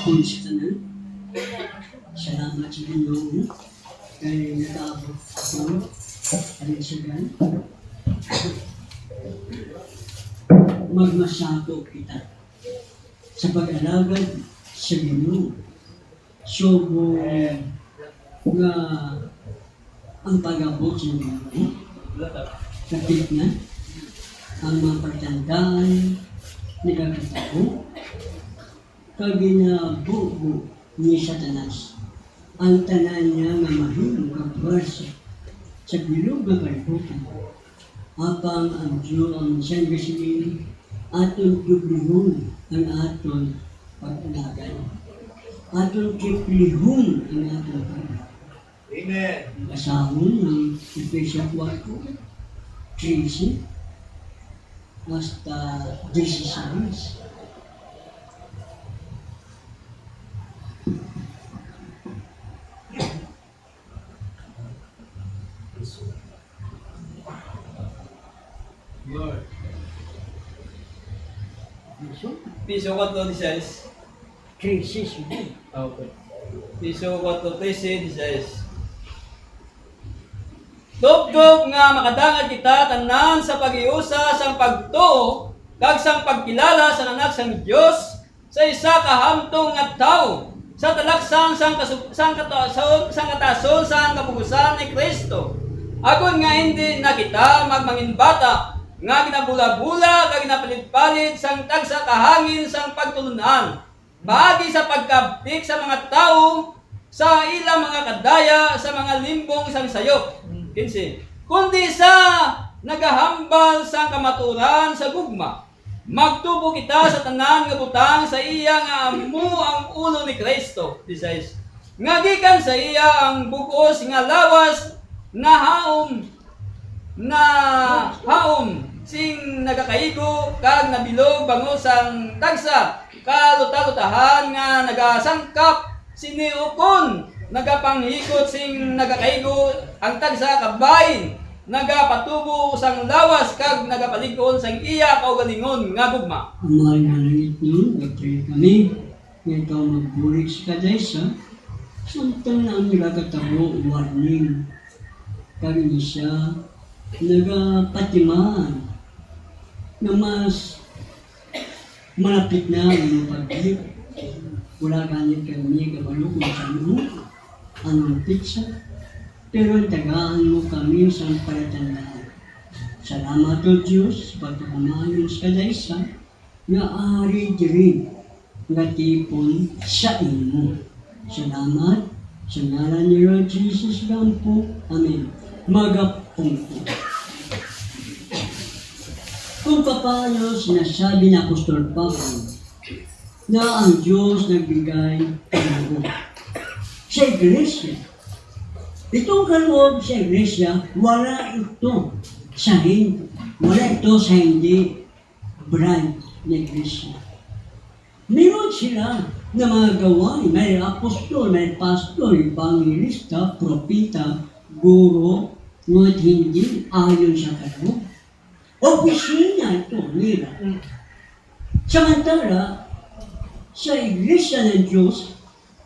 hapon sa tanan. Salamat sa Ginoo kay nakaabot ako kalinsugan. Magmasako kita sa pag-alagad sa Ginoo. Subo nga ang pag-abot sa Ginoo. Kapit na ang mga pagtandaan nagkakatago kaginabubo ni Satanas ang tanan niya nga mahimong kapwersa sa bilog nga kalibutan apang ang Diyo ang siyang gasilin aton kiplihon ang aton pag-alagad aton kiplihon ang aton pag-alagad. Amen. Kasahon ng Ephesians 4:13 hasta 16. Lord. Piso 4:16. 13. Okay. Piso 4:13. Tubtob nga makadangad kita tanan sa pag-iusa sang pagtuo kag sang pagkilala sa anak sang Dios sa isa ka hamtong nga tawo sa talaksan sang katason sang kapugusan ni Kristo. Agon nga hindi na kita magmanginbata nga ginabula-bula kag ginapalit-palit sang tagsa kahangin sang pagtulunan baagi sa pagkabtik sa mga tawo sa ilang mga kadaya sa mga limbong sang sayop. 15. Kundi sa nagahambal sa kamaturan sa gugma, magtubo kita sa tanan nga butang sa iya nga amo ang ulo ni Kristo. 16. Nga gikan sa iya ang bugos nga lawas na haom sing nagakaigo kag nabilog bangos ang tagsa kalutalutahan nga nagasangkap siniukon nagapanghikot sing nagakaigo ang tagsa kabayin nagapatubo sang lawas kag nagapaligkon sang iya kaugalingon nga gugma. Mahal na langit nun, nag-pray kami nga ikaw magburik sa kadaysa samtang na ang nagkakatabo warning kag siya nagapatiman na mas malapit na ang pag-ibig. Wala ganit kami kabalo kung saan ang pizza, pero tagaan mo kami sa palatandaan. Salamat o Diyos, pagkakamayon sa kadaysa, nga ari diri nga tipon sa imo. Salamat, sa ngalan ni Lord Jesus Gampo. Amen. Magapong po. Kung paano sinasabi na Apostol Pablo na ang Diyos nagbigay kaloob sa iglesia. Itong kaloob sa iglesia, wala ito sa hindi. Wala ito sa hindi brand na iglesia. Meron sila na mga gawain. May apostol, may pastor, evangelista, propita, guro, ngunit hindi ayon sa kaloob. Opisina ito nila. Samantala, sa iglesia ng Diyos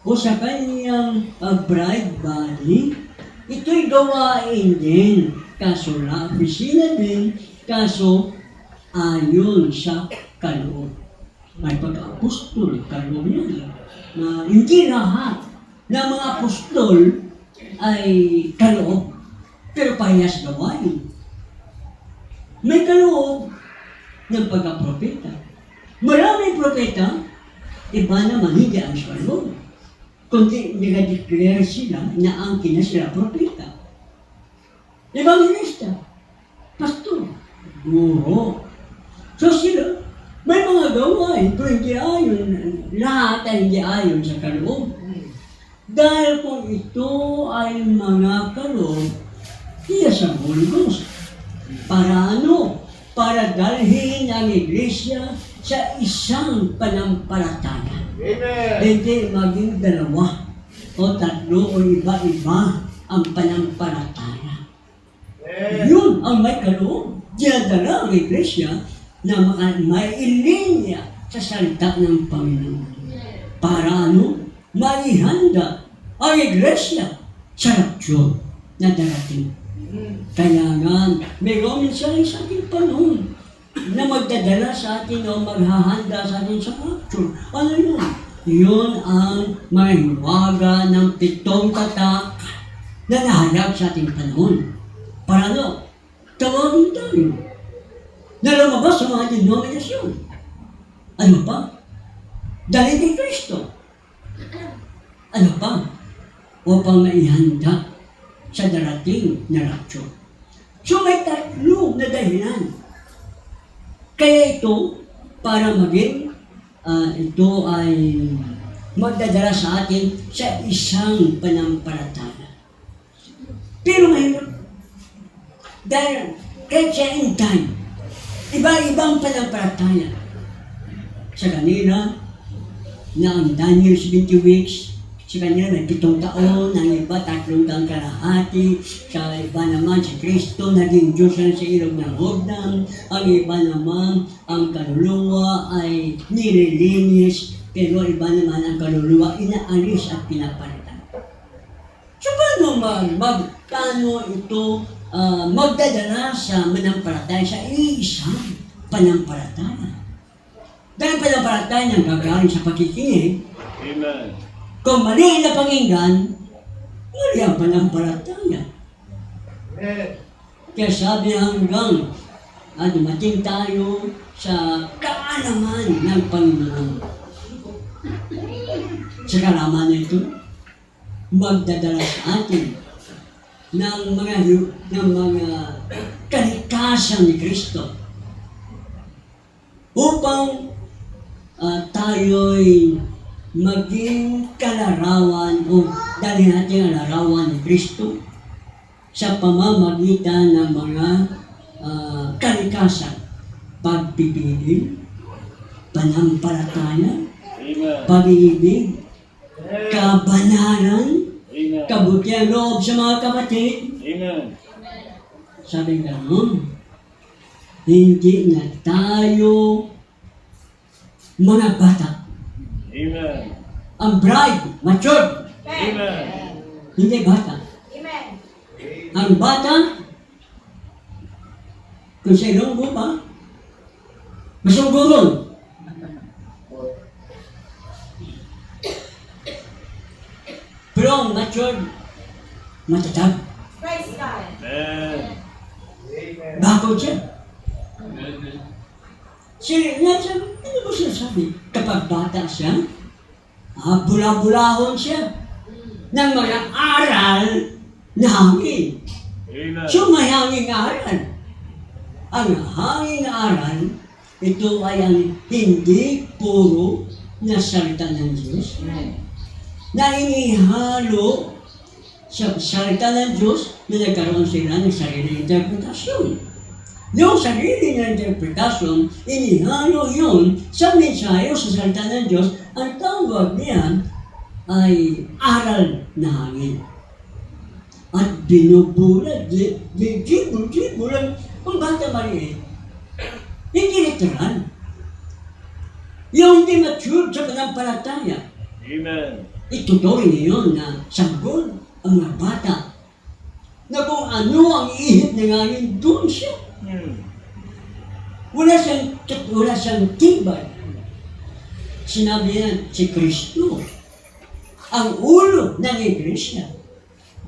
o sa kanyang bride body, ito'y gawain din. Kaso na opisina din, kaso ayon sa kaloob. May pag-apostol, kaloob niya. Na hindi lahat ng mga apostol ay kaloob, pero parehas gawain. May kaloob ng pagkapropeta. Maraming propeta, iba naman hindi ang kaloob. Kundi nag-declare sila na ang sila propeta. Evangelista, pastor, guro. So sila, may mga gawain pero hindi ayon, lahat ay hindi ayon sa kaloob. Dahil kung ito ay mga kaloob, iya sa Holy Ghost. Para ano? Para dalhin ang iglesia sa isang panampalataya. Amen. Hindi maging dalawa o tatlo o iba-iba ang panampalataya. Yun ang may kaloob. Dinadala ang iglesia na mailinya sa salita ng Panginoon. para maihanda ang iglesia sa rapture na darating. Kaya nga, mayroon minsan sa ating panahon na magdadala sa atin o maghahanda sa atin sa rapture. Ano yun? Yun ang mahiwaga ng 7 tatak na nahayag sa ating panahon. Para tawagin tayo na lumabas sa mga denominasyon. Ano pa? Dahil kay Kristo. Ano pa? Upang maihanda sa darating na rapture. So may 3 na dahilan. Kaya ito, para maging ito ay magdadala sa atin sa isang panampalataya. Pero mahirap. Dahil kahit siya in time, iba-ibang panampalataya. Sa kanila, na ang Daniel 70 weeks, sa kanila may 7 taon, ang iba 3 taong kalahati, sa iba naman si Kristo, naging Diyos na sa ilog ng Jordan, ang iba naman, ang kaluluwa ay nililinis, pero iba naman ang kaluluwa, inaalis at pinapalitan. So paano ito magdadala sa manampalataya, sa isang panampalataya? Dahil panampalataya niyang gagaling sa pakikinig, Amen. kung mali na pakinggan, mali ang panampalataya. Kaya sabi hanggang dumating tayo sa kaalaman ng Panginoon. Sa kaalaman na ito, magdadala sa atin ng mga kalikasan ni Kristo upang tayo'y maging kalarawan o dali natin ang larawan ni Kristo sa pamamagitan ng mga kalikasan, pagpipili, panampalataya, pag-ibig, kabanalan, kabutihan loob sa mga kapatid. Amen. Sabi gano'n, hindi na tayo mga bata. Amen. Ang bride, matured, Amen. hindi bata. Amen. Ang bata, kung sa ilonggo pa, masungguron. Pero ang matured, matatag. Praise God. Amen. Bakod siya. Ano ba siya sabi? Kapag bata siya, bula-bulahon siya ng mga aral na hangin. Amen. So may hangin aral. Ang hangin aral, ito ay ang hindi puro na salita ng Diyos na inihalo sa salita ng Diyos na nagkaroon sila ng sariling interpretasyon. Yung sarili ng interpretasyon, inihalo yun sa mensahe o sa salita ng Diyos. Ang tawag niyan ay aral na hangin. At binubulat, bulan ang bata maliit. Hindi literal. Yung hindi mature sa panampalataya. Amen. Itutuloy niyon na sanggol ang mga bata na kung ano ang ihip ng hangin, doon siya. Wala siyang tibay. Sinabi niya, si Kristo, ang ulo ng Iglesia.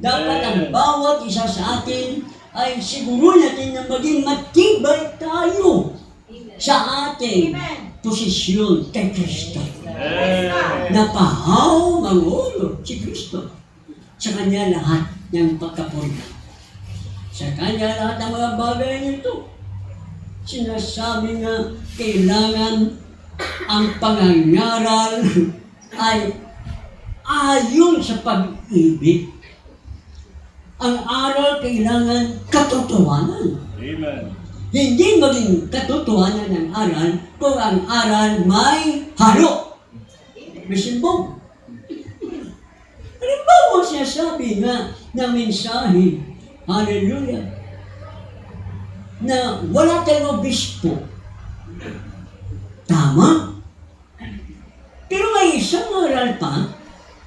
Dapat ang bawat isa sa atin ay siguro natin na maging matibay tayo sa ating posisyon kay Kristo. Napahaw ang ulo si Kristo. Sa Kanya lahat ng pagkapurihan. Sa Kanya lahat ng mga bagay nito. Sinasabi nga, kailangan ang pangangaral ay ayon sa pag-ibig. Ang aral kailangan katotohanan. Amen. Hindi maging katotohanan ng aral kung ang aral may halo. May simbong. Halimbawa siya sabi nga na mensahe, hallelujah, na wala tayong obispo. Tama? Pero may isang natural pa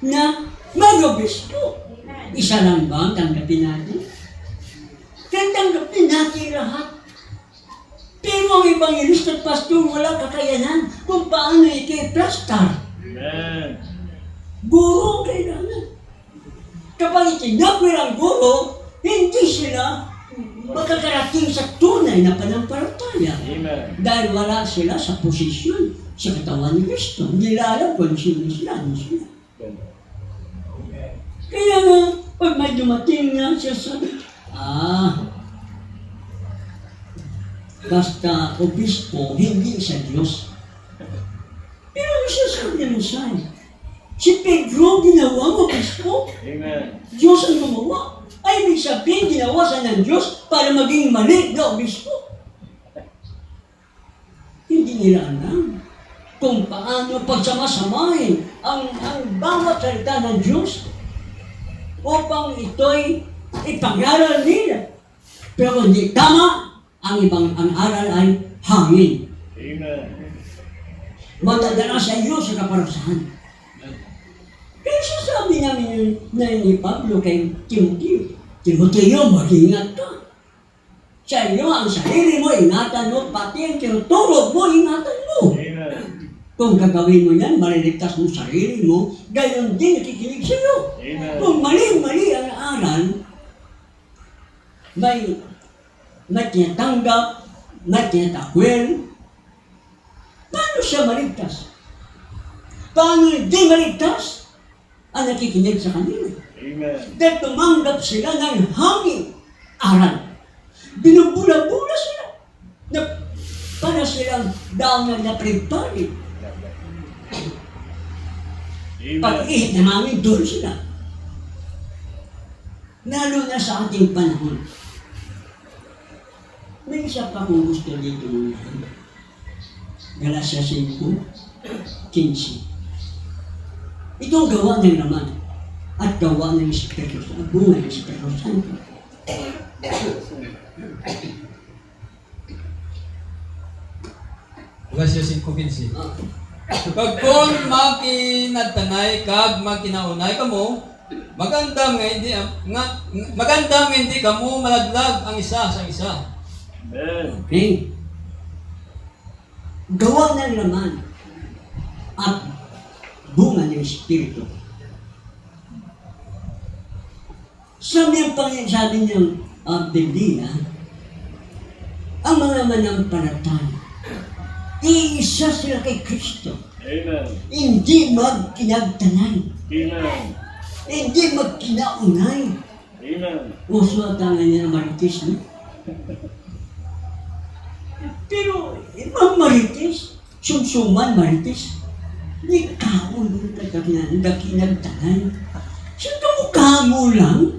na mag-obispo. Isa lang ba ang tanggapin natin? Kaya tanggapin natin lahat. Pero ang evangelista at pastor wala kakayanan kung paano ikiplastar. Amen. Guro ang kailangan. Kapag itinapir ang guro, hindi sila makakarating sa tunay na panampalataya. Amen. Dahil wala sila sa posisyon sa katawan ni Kristo. Hindi nila alam kung sino sila. Ano sila. Kaya nga, pag may dumating nga siya sabi, basta obispo, hindi sa Diyos. Pero ano siya sabi mo sa'yo? Si Pedro ginawa mo obispo? Amen. Diyos ang gumawa. Ay, ibig sabihin, ginawa sa ng Diyos para maging mali na obispo. Hindi nila alam kung paano pagsamasamahin ang bawat salita ng Diyos upang ito'y ipag-aral nila. Pero kung di tama, ang aral ay hangin. Amen. Matadala sa iyo sa kaparusahan. Kaya sasabi namin ni Pablo kay Timoteo, Timoteo, mag-ingat ka. Sa iyo, ang sarili mo, ingatan mo, pati ang tinuturo mo, ingatan mo. Amen. Kung gagawin mo yan, maliligtas mo sarili mo, gayon din nakikinig sa iyo. Amen. Kung mali-mali ang aral, may tinatanggap, may tinatakwil, paano siya maligtas? Paano hindi maligtas ang nakikinig sa kanila? Amen. Dahil tumanggap sila ng hangin aral. Binubula-bula sila. Na para silang daw na naprepare. Amen. Pag-ihit na namin, doon sila. Lalo na sa ating panahon. May isa pa kong gusto dito unahin. Galatia 5:15. Itong gawa ng laman at gawa ng Espiritu Santo, bunga ng Espiritu Santo. Galatia 5:15. Pagkon makinadtanay kag makinaunay kamo, magandam nga hindi kamo malaglag ang isa sa isa. Amen. Okay? Gawa ng laman at bunga ng Espiritu. Sabi ng Biblia, ang mga manampalataya, iisa sila kay Kristo. Amen. Hindi magkinagtanay. Amen. Hindi magkinaunay. Amen. Uso at tangan niya ng marites, no? Pero, ibang marites, sumsuman marites, hindi kaon doon kakinagtanay. Sa kamukha mo lang,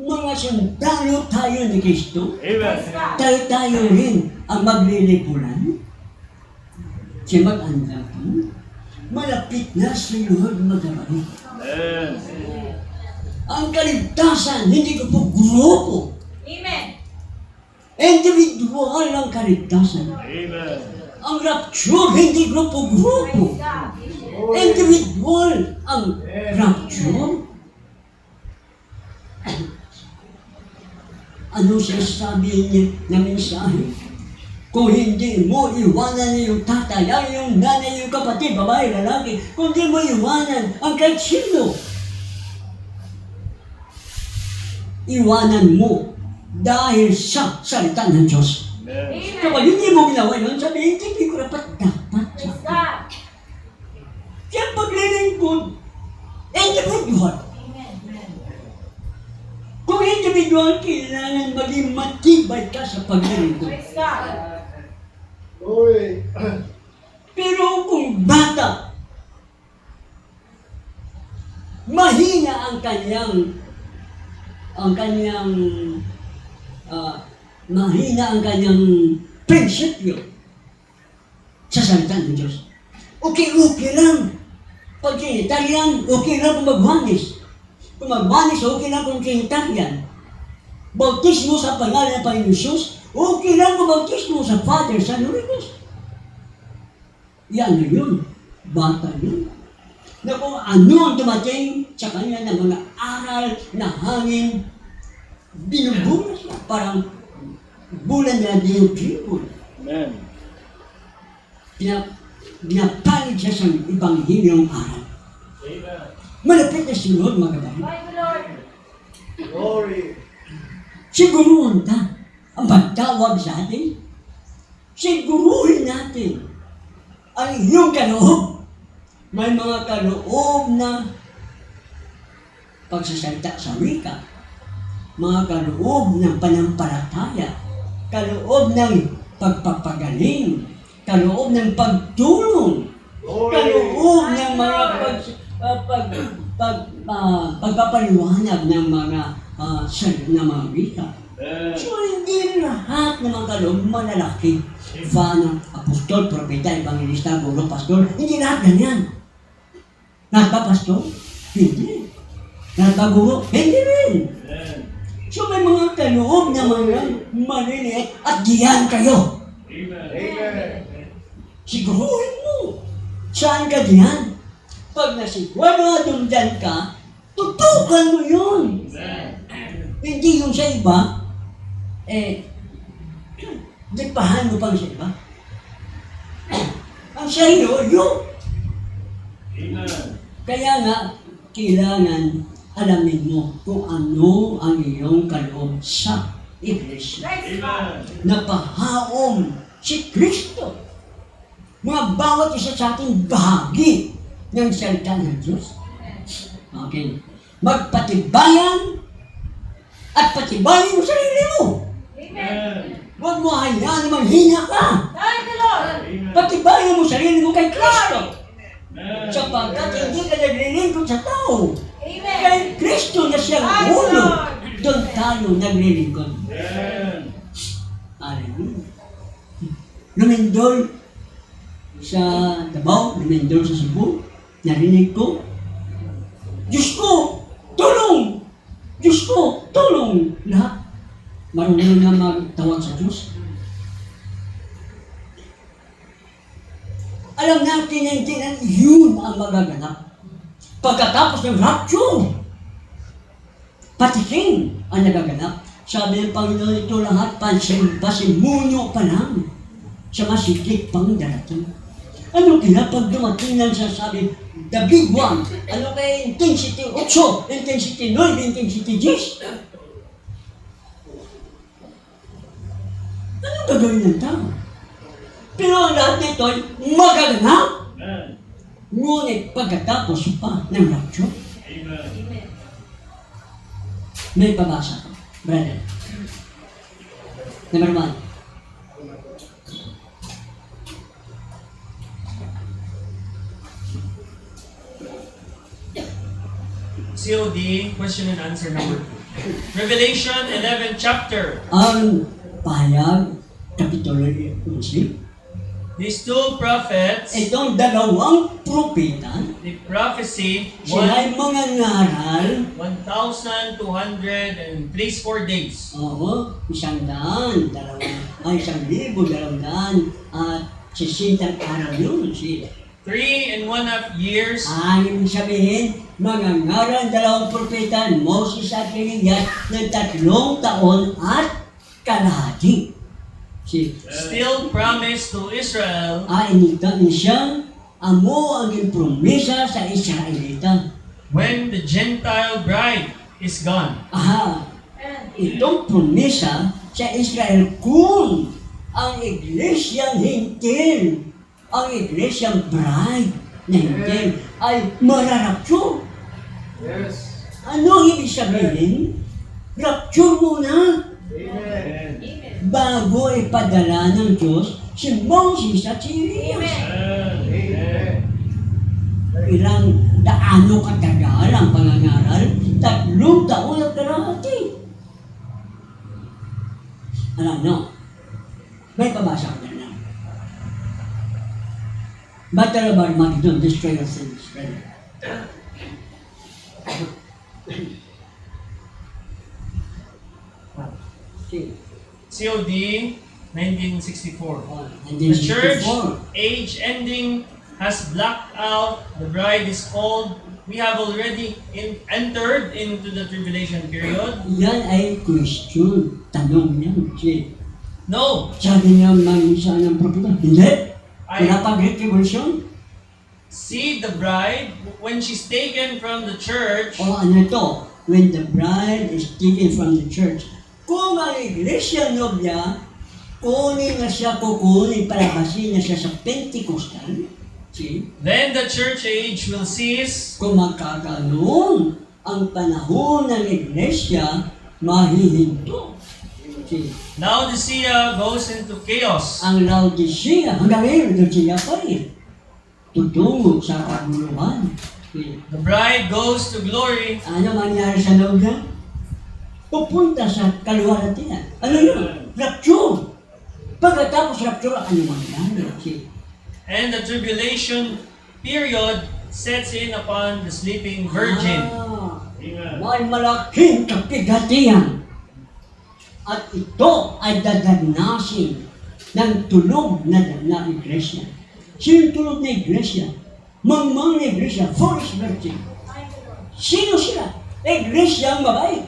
mga sundalo tayo ni Kristo, Amen. tayo rin ang maglilipunan. Siya mag-anda ka, malapit na sa Lord magabalik. Amen. Ang kaligtasan, hindi ko po grupo. Amen. Individual ang kaligtasan. Amen. Ang rapture, hindi grupo-grupo. Individual ang rapture. Ano sinasabi niya na mensahe? Kung hindi mo iwanan yung tatay, yung nanay, yung kapatid, babae, lalaki, kung hindi mo iwanan ang kahit sino, iwanan mo dahil sa salita ng Diyos. Amen. Kapag hindi mo ginawa yun, sabihin, hindi ko dapat Praise God. Kaya paglilingkod, individual. Amen. Kung individual, kailangan maging matibay ka sa paglilingkod. Praise God. Pero kung bata, mahina ang kanyang prinsipyo sa salita ng Diyos. Okay lang. Pag Italian, okay lang kung magwanis. Kung magwanis, okay lang kung Italian. Bautismo sa pangalan ng Panginoon Jesus, okay lang kung bautismo sa Father, Son, Holy Ghost. Yan na yun. Bata yun. na kung ano ang dumating sa kanya ng mga aral na hangin, binubunas siya, parang bulan na Diyotribul. Amen. Pinapalit siya sa Ebanghilyong aral. Amen. Malapit na sunod, mga kapatid. Bible Lord. Glory. Siguruhan ka ang pagtawag sa atin. Siguruhin natin ang iyong kaloob. May mga kaloob na pagsasalita sa wika, mga kaloob ng panampalataya, kaloob ng pagpapagaling, kaloob ng pagtulong, kaloob ng mga pagpapaliwanag ng mga ng mga wika. Amen. So, hindi lahat ng mga kaloob malalaki. Fana, apostol, propeta, evangelista, guro, pastor, hindi lahat ganyan. Lahat ba pastor? Hindi. Lahat ba guro? Hindi rin. Amen. So, may mga kaloob na mga maliliit at diyan kayo. Amen. Siguruhin mo. Saan ka diyan? Pag nasigurado dyan ka, tutukan mo yun. Amen. Hindi yung sa iba, dipahan mo pang sa iba. Ang sa iyo, yun. Amen. Kaya nga, kailangan alamin mo kung ano ang iyong kaloob sa iglesia. Praise God. Napahaom si Kristo. Mga bawat isa sa ating bahagi ng salita ng Diyos. Okay. Magpatibayan at patibayin mo sarili mo. Amen. Huwag mo hayaan na manghina ka. Thank you, Lord. Amen. Patibayin mo sarili mo kay Kristo. Amen. Sapagkat hindi ka naglilingkod sa tao. Amen. Kay Kristo na siyang ulo. Doon tayo naglilingkod. Amen. Hallelujah. Lumindol sa Davao, lumindol sa Cebu, narinig ko, Diyos ko, tulong! Diyos ko, tulong! Lahat, marunong na magtawag sa Diyos. Alam natin na hindi na yun ang magaganap. Pagkatapos ng rapture, patiking ang nagaganap. Sabi ng Panginoon, ito lahat pasimunyo pa lang sa masikip pang darating. Ano kaya pag dumating ng sasabi, the big one, ano kaya intensity 8, intensity 9, intensity 10? Anong gagawin ng tao? Pero ang lahat nito ay magaganap. Amen. Ngunit pagkatapos pa ng rapture, Amen. Amen. may pabasa ko, brother. Number 1. COD, question and answer number 2. Revelation 11 chapter. Ang pahayag, Kapitulo 11. These two prophets, Itong dalawang propeta, the prophecy, sila ay mga ngaral, 1,203 days. oo, 100, 1,200, at 60 araw yun. 3.5 years, Ang sabihin, mga ngaral, dalawang propeta, Moses at Elias, ng 3 taon at kalahati. still promised to Israel Initan siya, amo ang promesa sa Israelita. when the Gentile bride is gone. Aha, Amen. itong promesa sa Israel kung ang iglesyang hintil, ang iglesyang bride na hintil ay mararapture. Yes. Ano ibig sabihin? Rapture muna Amen. Amen. bago ipadala ng Diyos si Moses at si Elias. Amen. Ilang daano katagal ang pangangaral? 3 taon at kalahati. Alam no? May pabasa ko na lang. Battle of Armageddon, destroy your sins. Okay. COD 1964. And then The church 64. age ending has blacked out, the bride is cold. We have already entered into the tribulation period. Yan ay question. Tanong niyan. No, Sabi niya isa ng propeta, hindi. Wala pa Great Tribulation. see the bride when she's taken from the church. O ano ito? When the bride is taken from the church. Kung ang iglesia nobya, kunin na siya, kukunin, palabasin na siya sa Pentecostal. See? Then the church age will cease. Kung magkaganoon ang panahon ng iglesia, mahihinto. See? Laodicea goes into chaos. Ang Laodicea, hanggang ngayon, Laodicea pa rin. Tutungo sa kaguluhan. See? The bride goes to glory. Ano mangyari sa loob niya? Pupunta sa kaluwalhatian. Ano yun? Rapture. Pagkatapos rapture, ano mangyari? See? And the tribulation period sets in upon the sleeping virgin. Amen. May malaking kapigatian. At ito ay dadanasin ng tulog na iglesia. Sino tulog na iglesia? Mangmang na iglesia, foolish virgin. Sino sila? Iglesyang mabait.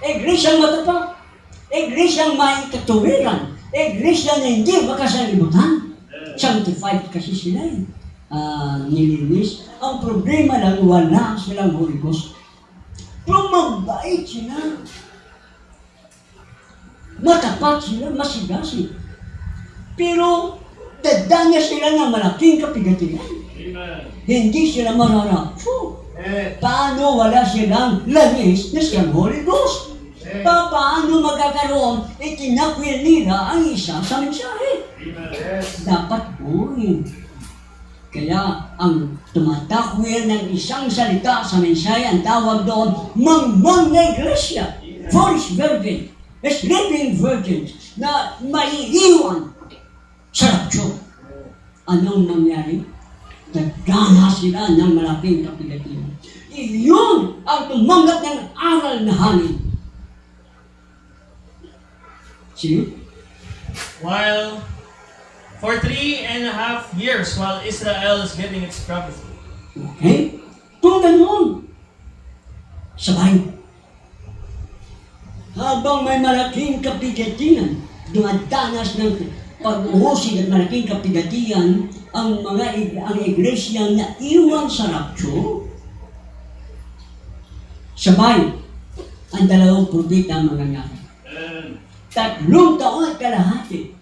Iglesyang matapang. Iglesyang may katuwiran. Iglesia na hindi makasalimutan. Sanctified kasi sila nilinis. Ang problema lang, wala silang Holy Ghost. Pero mabait sila. Matapat sila, masigasig. Pero dadanya sila ng malaking kapigatian. Amen. Hindi sila mararapso. Amen. Paano wala silang langis na siyang Holy Ghost? Paano magkakaroon, itinakwil nila ang isa sa mensahe? Amen. Yes. Dapat buuin. Kaya ang tumatakwil ng isang salita sa mensahe, ang tawag doon, mangmang na iglesia, foolish virgin, sleeping virgins, na maiiwan sa rapture. Anong nangyari? Nagdana sila ng malaking kapigatian. Iyon ang tumanggap ng aral na hangin. See? While for 3.5 years, while Israel is getting its prophecy. Okay? Kung ganoon, sabay. Habang may malaking kapigatian, dumadanas ng pag-uusig at malaking kapigatian ang iglesia na iwan sa rapture, sabay ang dalawang propeta ang mangyayari. Amen. 3 taon at kalahati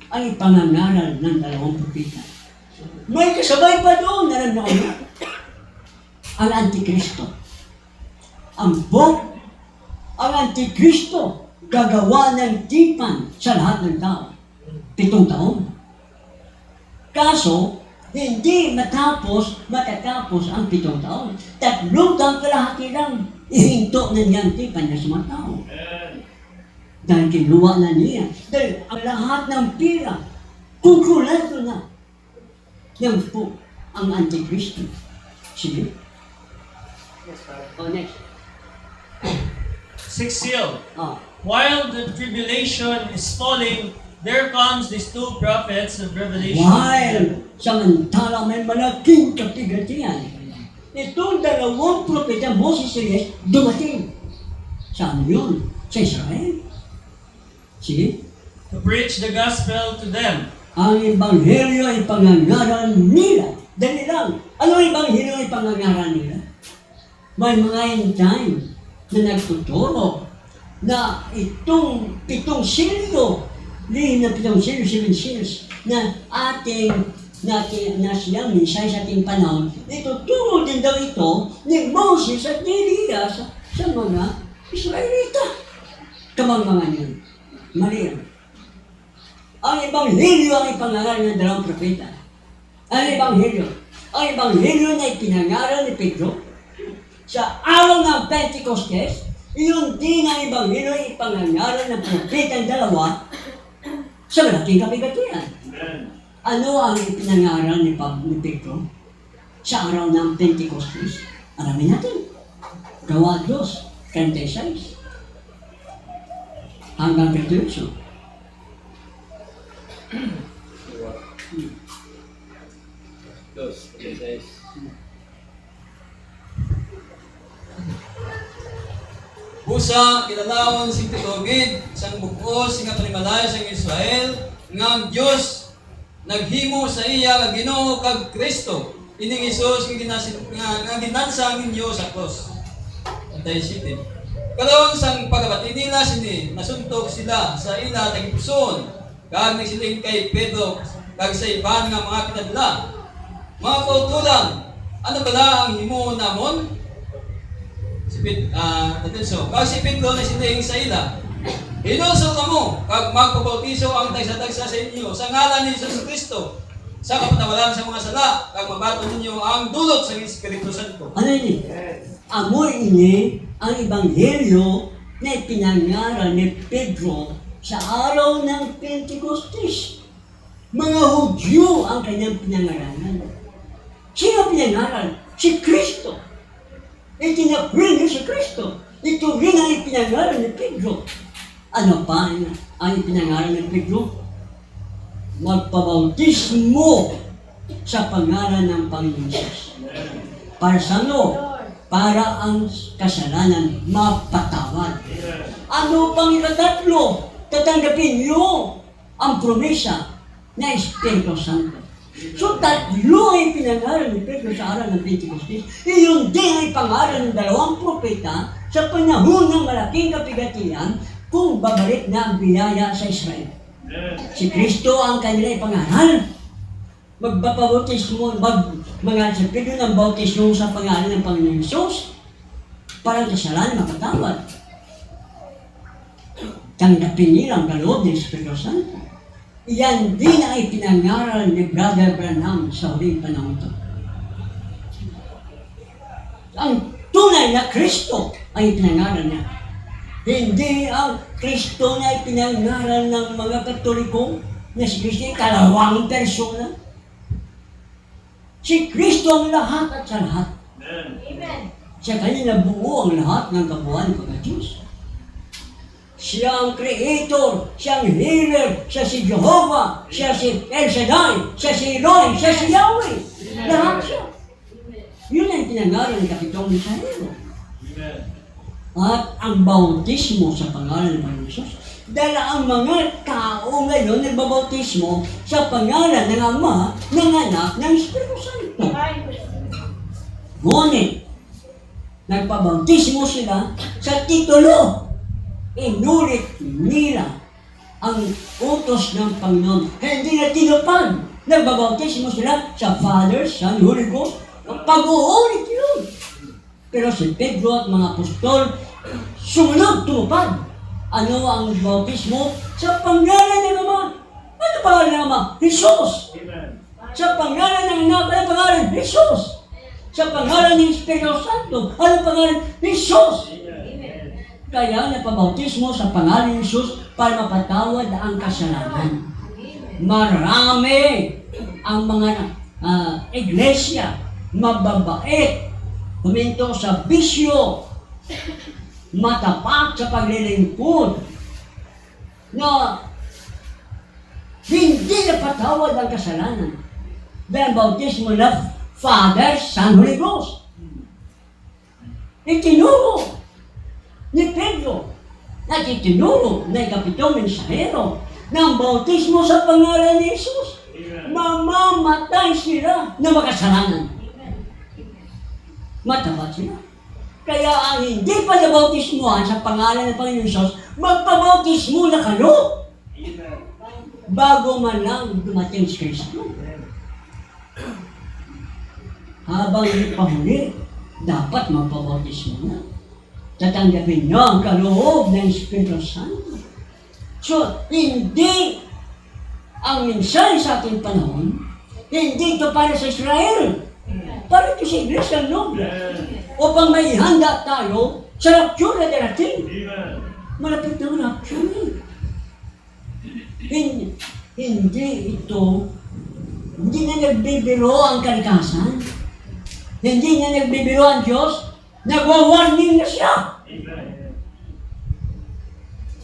ang ipangangaral ng dalawang propeta. May kasabay pa doon na nanoon ang Antikristo. Ang Antikristo gagawa ng tipan sa lahat ng tao. 7 taon. Kaso, hindi matatapos ang 7 taon. 3 taon kalahati lang ihinto na niyang tipan niya sa mga tao. Amen. Dahil kinuha na niya. Dahil ang lahat ng pira, kukulado na. Yan po ang Antikristo. Sige? Next. 6th seal. Ah. While the tribulation is falling, there comes these 2 prophets of Revelation. While samantala may malaking kapigatian, itong dalawang propeta, Moses and Elias, dumating. Saan yun? Sa Israel. Sige? To preach the gospel to them. Ang Ebanghelyo ay pangangaral nila. Dali lang. Ano ang Ebanghelyo ay pangangaral nila? May mga end time na nagtuturo na itong 7 silyo, lihin na 7 silyo, 7 seals, na na siyang minsay sa ating panahon, ituturo din daw ito ni Moses at ni Elias sa mga Israelita. Kamang-mangan yun. Mali yan. Ang Ebanghelyo ang ipangaral ng dalawang propeta. Ang Ebanghelyo na ipinangaral ni Pedro sa araw ng Pentecostes, iyon din ang Ebanghelyo ay ipangaral ng propetang dalawa sa malaking kapigatian. Amen. Ano ang ipinangaral ni Pedro sa araw ng Pentecostes? Alamin natin. Gawa 2:36 hanggang 38. 2:26. Busa, kinalawon sing tutugid, sang bukos, nga panimalayo sang Israel, nga ang Diyos, naghimo sa iya, nga Ginoo kag Kristo, ining Isus, nga ginansang ninyo sa cross. Antay city. Karon sang pagabati nila sini, nasuntog sila sa ila tagipuson, kag nagsiling kay Pedro, kag sa iban nga mga pinadala. Mga kautulan, ano bala ang himo namon? Si Pedro na sining sa ila. Hinulso kamo, kag magpabautiso ang tagsa-tagsa sa inyo sa ngalan ni Jesus Kristo sa kapatawaran sa mga sala, kag mabato ninyo ang dulot sa Espiritu Santo. Ano ini? Amoy ini ang Ebanghelyo na ipinangaral ni Pedro sa araw ng Pentecostes. Mga Hudyo ang kanyang pinangaralan. Sino pinangaral? Si Kristo. Itinapring niya si Kristo. Ito rin ang ipinangaral ni Pedro. Ano pa ang ipinangaral ni Pedro? Magpabautismo sa pangalan ng Panginoon Jesus. Para sa ano? Para ang kasalanan mapatawad. Ano pang ikatatlo? Tatanggapin niyo ang promesa na Espiritu Santo. So tatlo ay pinangaral ni Pedro sa araw ng Pentecostes. Iyon din ay pangaral ng dalawang propeta sa panahon ng malaking kapigatian kung babalik na ang biyaya sa Israel. Si Kristo ang kanila ipangaral. Magpapabautismo, mga si Pedro ng bautismo sa pangalan ng Panginoon Jesus para ang kasalanan mapatawad. Tanggapin nila ang kaloob ng Espiritu Santo. Yan din ay pinangaral ni Brother Branham sa huling panahon ito. Ang tunay na Kristo ay pinangaral niya. Hindi ang Kristo na ipinangaral ng mga Katoliko na si Kristo ay kalawang persona. Si Kristo ang lahat at sa lahat. Amen. Sa kanya nabuo ang lahat ng kabuuan ng Diyos. Siya ang Creator, siya ang Healer, siya si Jehovah, siya si El Shaddai, siya si Elohim, siya si Yahweh. Lahat siya. Yun ang pinangaral ng Kapitong Misahero. At ang bautismo sa pangalan ng Panginoon Jesus, dahil ang mga tao ngayon nagbabautismo sa pangalan ng Ama, ng Anak, ng Espiritu Santo. Ngunit, nagpabautismo sila sa titulo. Inulit nila ang utos ng Panginoon. Hindi na tinupad. Nagbabautismo sila sa Father, Son, Holy Ghost. Pag-uulit yun. Pero si Pedro at mga apostol, sumunod, tumupad. Ano ang bautismo? Sa pangalan ng Ama. Ano pangalan ng Ama? Jesus. Sa pangalan ng Anak, ano pangalan? Jesus. Sa pangalan ng Espiritu Santo, ano pangalan? Jesus. Kaya napabautismo sa pangalan ng Jesus para mapatawad ang kasalanan. Marami ang mga iglesia, mababait, huminto sa bisyo, matapat sa paglilingkod, na hindi napatawad ang kasalanan. Dahil bautismo na Father, Son, Holy Ghost. Itinuro ni Pedro at itinuro ng Kapitong Misahero ng bautismo sa pangalan ni Jesus. Mamamatay sila na makasalanan. Matapat sila. Kaya ang hindi pa nabautismohan sa pangalan ng Panginoon Jesus, magpabautismo na kayo bago man lang dumating si Kristo. Habang hindi pa huli, dapat magpabautismo na. Tatanggapin niyo ang kaloob ng Espiritu Santo. So, hindi ang mensahe sa ating panahon, hindi ito para sa Israel. Para ito sa Iglesia Noble. Upang may handa tayo sa rapture na darating. Malapit na rapture. Hindi na nagbibiro ang kalikasan. Hindi na nagbibiro ang Diyos. Nagwa-warning na siya.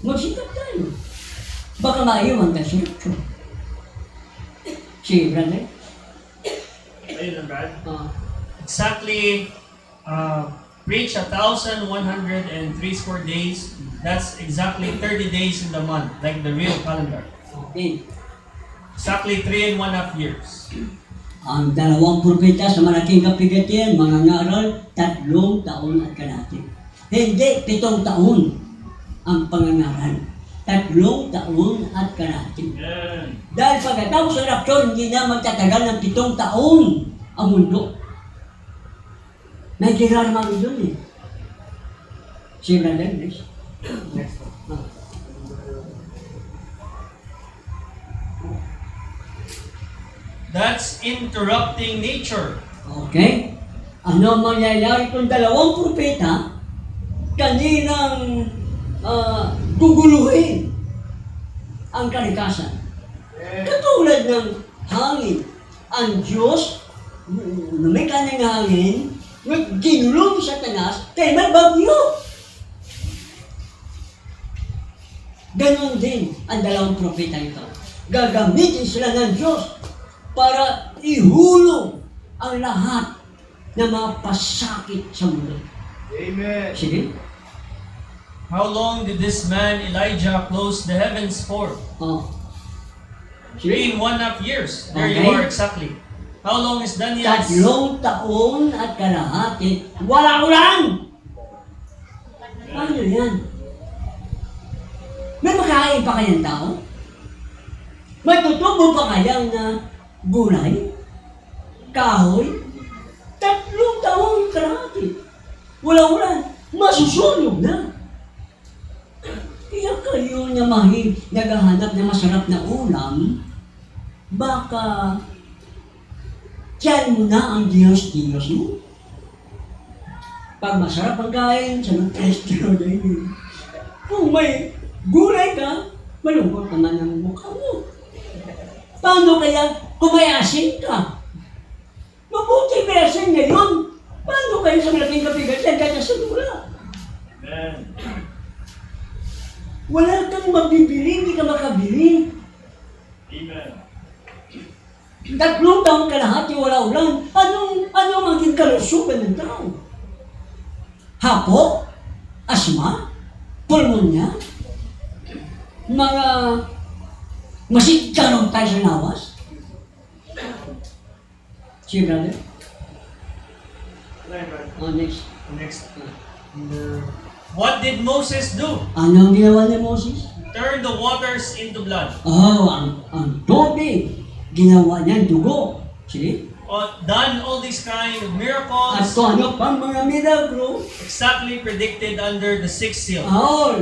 Magsikap tayo. Baka maiwan tayo sa rapture. Sige, brother. Ayun, Brad. Exactly, preach 1,103 square days. That's exactly 30 days in the month, like the real calendar. Okay. Exactly 3.5 years. Ang dalawang propeta sa malaking kapigatian, mga ngaral, 3 taon at kalahati. Hindi, 7 taon ang pangangaral. 3 taon at kalahati. Amen. Dahil pagkatapos ng rapture, hindi na magtatagal ng 7 taon ang mundo. May kirarman doon eh. Si Brother Next. Next. That's interrupting nature. Okay? Ano ang mangyayari kung 2 propeta kaninang guguluhin ang kalikasan? Katulad ng hangin. Ang Diyos, may kanyang hangin, ginulong sa tanas, kaya may bagyo. Ganon din ang 2 propeta ito. Gagamitin sila ng Diyos para ihulong ang lahat na mga pasakit sa mundo. Amen. Sige? How long did this man Elijah close the heavens for? Oh. Sige? 3.5 years. There Okay. you are exactly. How long is Daniel's? 3 taon at kalahati. Wala ulan! Paano yan? May makain pa kayang tao? May tutubo pa kayang gulay? Kahoy? 3 taon kalahati. Wala ulan. Masusunog na. Kaya kayo na naghahanap ng masarap na ulam, baka tiyan mo na ang Diyos mo. Pag masarap ang kain, sa cholesterol din. Kung may gulay ka, malungkot naman ang mukha mo. Paano kaya kung may asin ka? Mabuti may asin ngayon. Paano kayo sa malaking kapigatan kaya sa lula? Amen. Wala kang mabibili, hindi ka makabili. Amen. 3 taong kalahati wala ulan. Ano maging kalusugan ng tao? Hapo? Asma? Pulmonya? Mga masigkarong tayo sa lawas? Si brother? Amen, Brad. Next. Next. What did Moses do? Ano ang ginawa ni Moses? Turn the waters into blood. Ang tubig. Ginawa niya dugo. Sige? Done all these kind of At miracles kung ano pang mga milagro, exactly predicted under the 6th seal.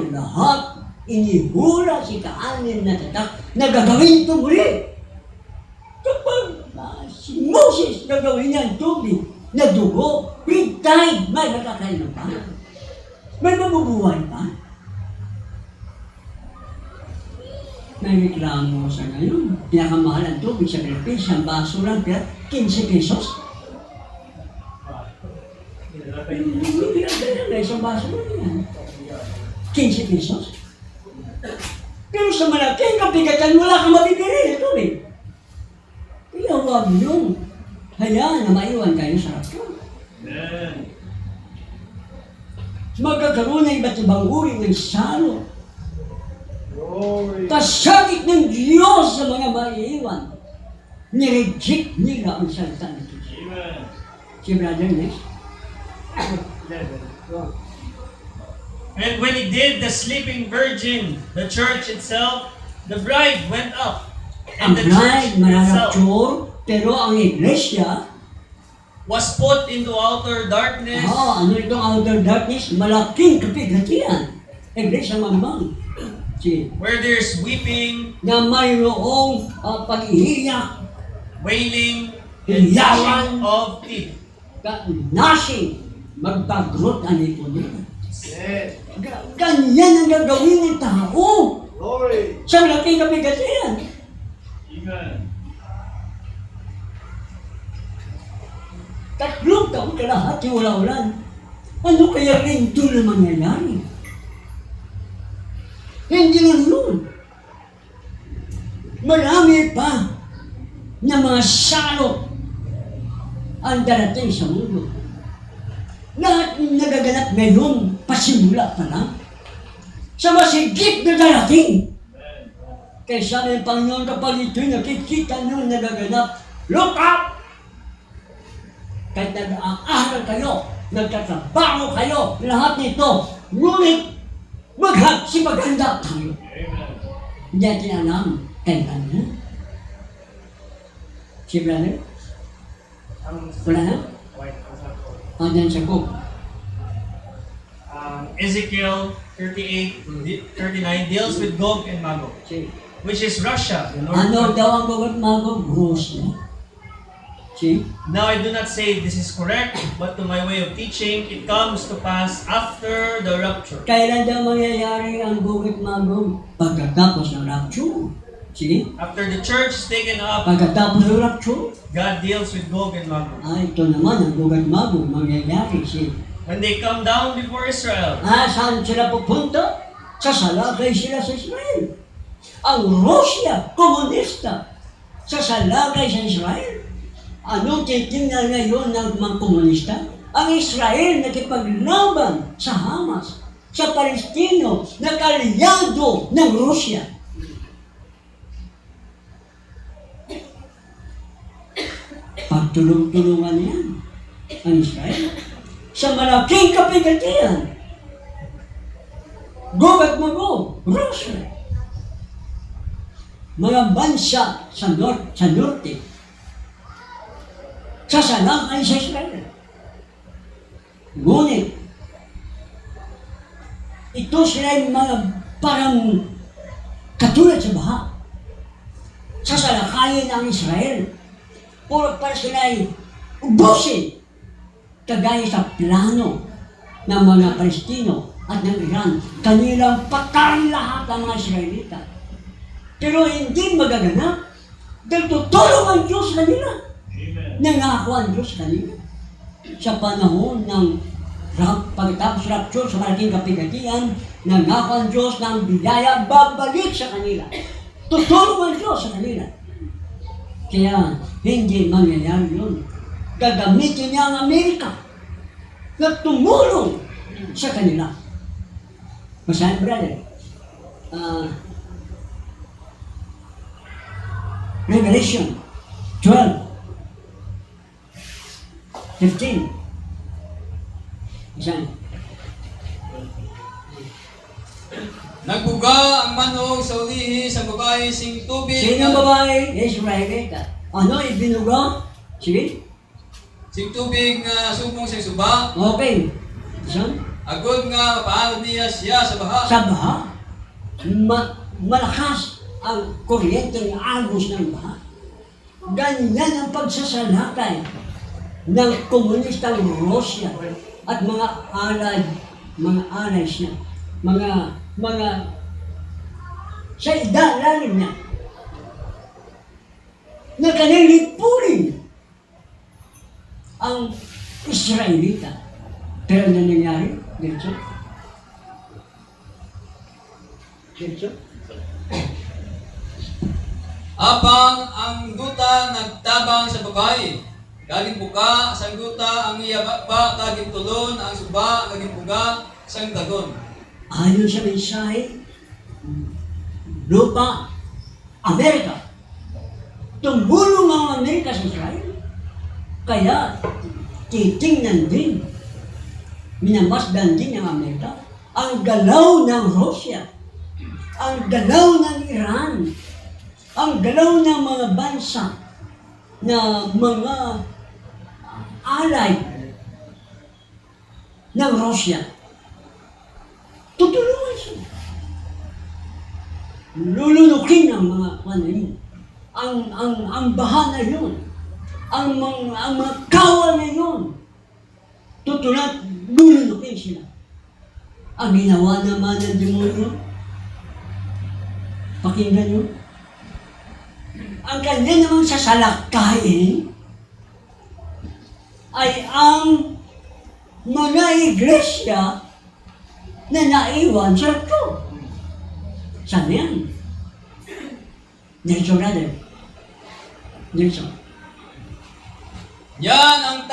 lahat inihula si kaanin na tatak na gagawin ito muli. Kapag si Moses gagawin niya ang tubig na dugo, big time, may nakakainom pa. May mabubuhay pa. May reklamo sa ngayon. Pinakamahal ang tubig sa Pilipinas, ang baso lang, 15 pesos. Hindi na isang baso lang yan. 15 pesos. Pero sa malaking kapigatan, wala kang mabibili ng tubig. Kaya huwag niyong hayaan na maiwan kayo sa rapture. Amen. Magkakaroon ng iba't ibang uri ng salo. Glory. Pasakit ng Diyos sa mga maiiwan. Nireject nila ang salita ng Diyos. Amen. Si Brother Next. And when he did the sleeping virgin, the church itself, the bride went up. Ang And the bride church itself mararapture, pero ang iglesia, was put into outer darkness. ano itong outer darkness? Malaking kapigatian. Iglesia mamang. Si, Where there's weeping, na mayroong pag-ihiyak, wailing, and gnashing of teeth. gnashing, magpagrot ang ipon nila. Yes. Ganyan ang gagawin ng tao Glory. sa malaking kapigatian. Amen. 3 taon kalahati wala ulan. Ano kaya rin doon na mangyayari? Hindi lang yun. Marami pa na mga salot ang darating sa mundo. Lahat ng nagaganap ngayon, pasimula pa lang. Sa masigit na darating. Kaya sabi ng Panginoon, kapag ito'y nakikita nyo nagaganap, look up! Kahit nag-aaral kayo, nagtatrabaho kayo, lahat nito, ngunit maghanda tayo. Hindi natin alam kailan na. Si brother? Wala na? Andyan sa book. Ezekiel 38:39 deals with Gog and Magog, Si, which is Russia. The North ano country. daw ang gawat magog? Russia. Si, Now I do not say this is correct, but to my way of teaching, it comes to pass after the rapture. kailan daw mangyayari ang gawat magog? Pagkatapos ng rapture. Sige, After the church is taken up, pagkatapos ng rapture, God deals with Gog and Magog. ito naman ang gawat magog mangyayari. Si, When they come down before Israel, saan sila pupunta? Sasalakay sila sa Israel. Ang Russia, komunista, sasalakay sa Israel. Anong titingnan ngayon ng mga komunista? Ang Israel nakipaglaban sa Hamas, sa Palestino, na kalyado ng Russia. Pagtulong-tulungan yan ang Israel sa malaking kapigatian. Gog at Magog, Russia. Mga bansa sa norte, sasalakay sa Israel. Ngunit, ito sila yung mga parang katulad sa baha. Sasalakayin ang Israel. Puro para sila ay ubusin. Kagaya sa plano ng mga Palestino at ng Iran. Kanilang patay lahat ang mga Israelita. Pero hindi magaganap. Dahil tutulong ang Diyos kanila. Nangako ang Diyos kanila. Sa panahon ng pagkatapos rapture sa malaking kapigatian, nangako ang Diyos ng biyaya babalik sa kanila. Tutulong ang Diyos sa kanila. Kaya hindi mangyayari yun. Gagamitin niya ang Amerika na tumulong sa kanila. Basahin, brother. Revelation 12:15. Basahin. Nagbuga ang manog sa ulihi sa babae sing tubig. Sino ang babae? Israelita. Ano ibinuga? Sige. Sing tubig nga subong sa suba. Okay. Saan? Agod nga mapaanod niya siya sa baha. Sa baha. Malakas ang kuryente ng agos ng baha. Ganyan ang pagsasalakay ng komunistang Russia at mga allies niya. Mga sa idalalim niya na kanilipunin ang Israelita. Pero ano nangyari? Dito? Apang ang duta nagtabang sa babae. Kaging buka sang duta ang iya ba kaging tulon ang suba kaging buga sang dagon. Ayon sa mensahe, lupa, Amerika. Tumulong ang Amerika sa Israel. Kaya, titingnan din, minamasdan din ng Amerika, ang galaw ng Russia, ang galaw ng Iran, ang galaw ng mga bansa na mga alay ng Russia. Tutulungan siya. Lulunukin ang mga kanin. Ang baha na yun. Ang mga kawa na yun. Lulunukin sila. Ang ginawa naman ng demonyo, pakinggan nyo, ang kanya namang sasalakayin ay ang mga iglesia na naiwan sa rapture. Saan yan? Nelson, brother. Nelson. Yan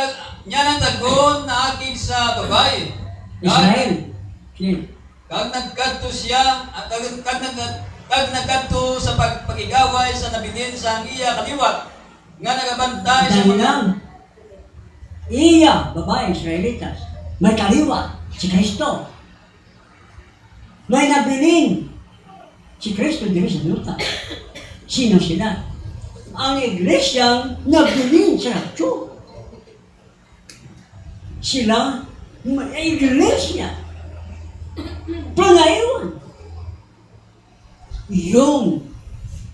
ang tagon na akig sa babay. Israel. Sige. Kag nagkadto siya, at kag nagkadto sa pagigaway sa nabilin sa ang iya kaliwat, nga nagabantay sa Dahil mga lang, iya, babae, Israelitas, may kaliwa, si Kristo. May nabilin, si Kristo dito sa luta. Sino sila? Ang iglesyang nabilin sa rapture. Sila, may iglesia. Pangayon. Yung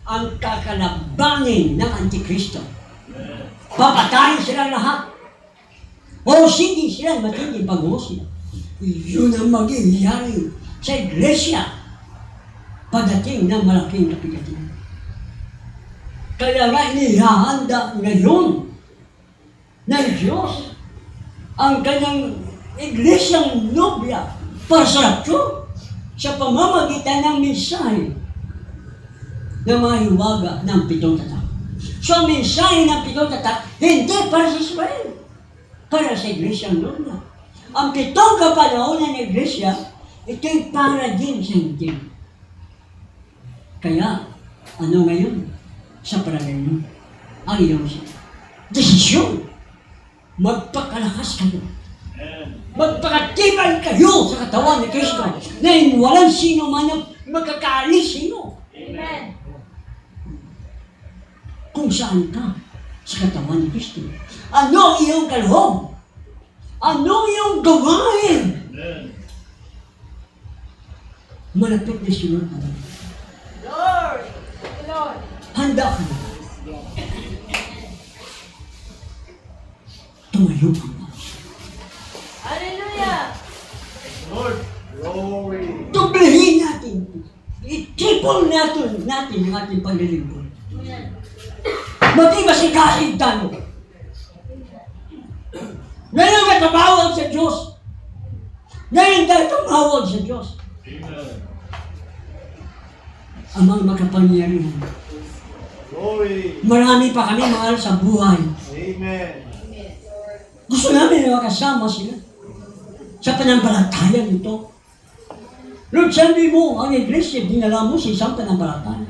ang kakalabanin ng Antikristo. Papatayin sila lahat. O sige sila, matindi pag-uusya. Yun ang magiging sa iglesia pagdating ng malaking kapigatinan. Kaya nga inihahanda ngayon ng Diyos ang kanyang iglesyang nobya para sa rapture sa pamamagitan ng mensahe ng mga hiwaga ng 7 tatak. So, ang mensahe ng 7 tatak, hindi para sa Israel, para sa iglesyang nobya. Ang 7 kapanahonan ng iglesia, ito'y para din sa hindi. Kaya, ano ngayon? Sa palagay mo, ang iyong desisyon, magpakalakas kayo. Magpakatibay kayo sa katawan ni Kristo na walang sino man ang magkakaalis sino. Amen. Kung saan ka sa katawan ni Kristo. Ano ang iyong kaloob? Ano ang iyong gawain? Malapit na sunod ka. Lord. Lord. Handa ka na. Tumayo ka na. Hallelujah. Lord. Glory. Tublihin natin. I-triple natin yung ating paglilingkod. Amen. Maging masikasig tayo. Ngayon ka tumawag sa Diyos. Ngayon tayo tumawag sa Diyos. Amen. Amang makapangyarihan. Glory. Marami pa kami mahal sa buhay. Amen. Gusto namin na makasama sila sa panampalataya nito. Lord, sabi mo, ang iglesia, dinala mo sa isang panampalataya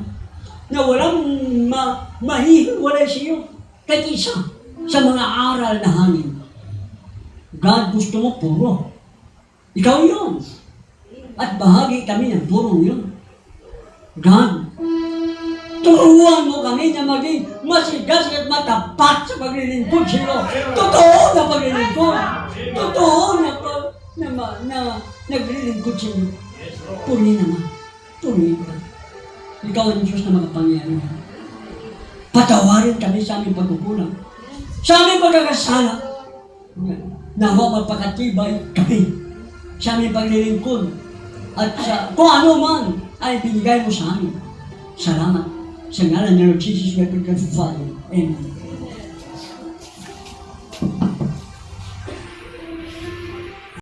na walang mahihiwalay sa iyo kahit isa sa mga aral na hangin. God, gusto mo puro. Ikaw yun. At bahagi kami ng purong yun. God, turuan mo kami na maging masigas at matapat sa paglilingkod sa iyo. Totoo na paglilingkod. Totoo na naglilingkod sa iyo. Puri naman. Puri ka. Ikaw ang Diyos na makapangyarihan. Patawarin kami sa aming pagkukulang. Sa aming pagkakasala. Nawa magpakatibay kami sa aming paglilingkod. At sa kung ano man ay binigay mo sa amin. Salamat. Sa ngalan ni Lord Jesus, we pray for Father. Amen.